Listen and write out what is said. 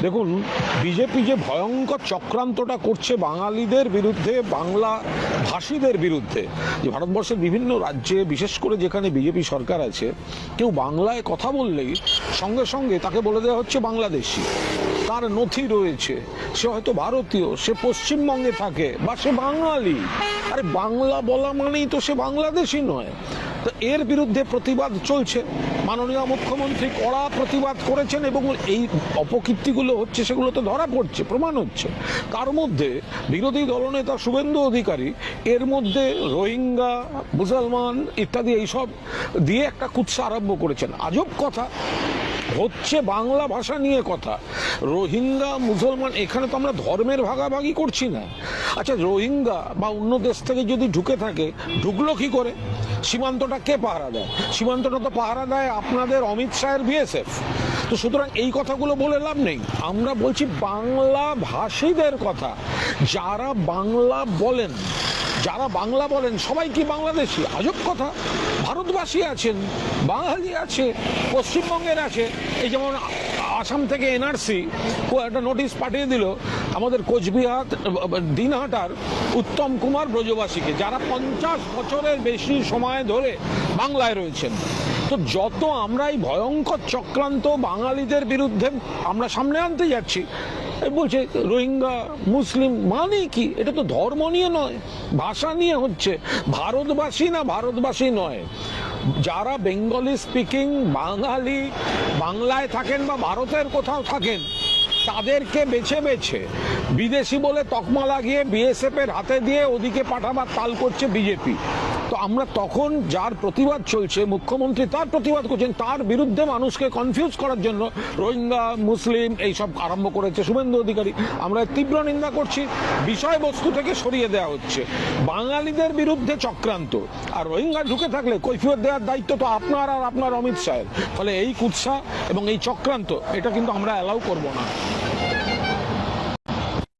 দেখুন, বিজেপি যে ভয়ঙ্কর চক্রান্তটা করছে বাঙালিদের বিরুদ্ধে, বাংলা ভাষীদের বিরুদ্ধে, যে ভারতবর্ষের বিভিন্ন রাজ্যে বিশেষ করে যেখানে বিজেপি সরকার আছে, কেউ বাংলায় কথা বললেই সঙ্গে সঙ্গে তাকে বলে দেওয়া হচ্ছে বাংলাদেশি, তার নথি রয়েছে, সে হয়তো ভারতীয়, সে পশ্চিমবঙ্গে থাকে বা সে বাঙালি। আরে বাংলা বলা মানেই তো সে বাংলাদেশি নয়। তো এর বিরুদ্ধে প্রতিবাদ চলছে, মাননীয় মুখ্যমন্ত্রী কড়া প্রতিবাদ করেছেন এবং এই অপকীর্তিগুলো হচ্ছে সেগুলো তো ধরা পড়ছে, প্রমাণ হচ্ছে। তার মধ্যে বিরোধী দলনেতা শুভেন্দু অধিকারী এর মধ্যে রোহিঙ্গা, মুসলমান ইত্যাদি এইসব দিয়ে একটা কুৎসা আরম্ভ করেছেন। আজব কথা হচ্ছে, বাংলা ভাষা নিয়ে কথা, রোহিঙ্গা মুসলমান, এখানে তো আমরা ধর্মের ভাগাভাগি করছি না। আচ্ছা, রোহিঙ্গা বা অন্য দেশ থেকে যদি ঢুকে থাকে, ঢুকলো কি করে? সীমান্তটা কে পাহারা দেয়? সীমান্তটা তো পাহারা দেয় আপনাদের অমিত শাহের বিএসএফ। তো সুতরাং এই কথাগুলো বলে লাভ নেই। আমরা বলছি বাংলা ভাষীদের কথা, যারা বাংলা বলেন, সবাই কি বাংলাদেশি? আজব কথা। ভারতবাসী আছেন, বাঙালি আছে, পশ্চিমবঙ্গের আছে। এই যেমন আসাম থেকে এনআরসি একটা নোটিশ পাঠিয়ে দিল আমাদের কোচবিহার দিনহাটার উত্তম কুমার ব্রজবাসীকে, যারা 50 বছরের বেশি সময় ধরে বাংলায় রয়েছেন। তো যত আমরা এই ভয়ঙ্কর চক্রান্ত বাঙালিদের বিরুদ্ধে আমরা সামনে আনতে যাচ্ছি, বলছে রোহিঙ্গা মুসলিম, মানে কি? এটা তো ধর্ম নিয়ে নয়, ভাষা নিয়ে হচ্ছে। ভারতবাসী না ভারতবাসী নয়, যারা বেঙ্গলি স্পিকিং বাঙালি, বাংলায় থাকেন বা ভারতের কোথাও থাকেন, তাদেরকে বেছে বেছে বিদেশি বলে তকমা লাগিয়ে বিএসএফ এর হাতে দিয়ে ওদিকে পাঠাবার তাল করছে বিজেপি। তো আমরা তখন, যার প্রতিবাদ চলছে, মুখ্যমন্ত্রী তার প্রতিবাদ করছেন, তার বিরুদ্ধে মানুষকে কনফিউজ করার জন্য রোহিঙ্গা মুসলিম এইসব আরম্ভ করেছে শুভেন্দু অধিকারী। আমরা তীব্র নিন্দা করছি। বিষয়বস্তু থেকে সরিয়ে দেওয়া হচ্ছে, বাঙালিদের বিরুদ্ধে চক্রান্ত। আর রোহিঙ্গা ঢুকে থাকলে কৈফিয়ত দেওয়ার দায়িত্ব তো আপনার আর আপনার অমিত শাহের। ফলে এই কুৎসা এবং এই চক্রান্ত, এটা কিন্তু আমরা অ্যালাউ করব না।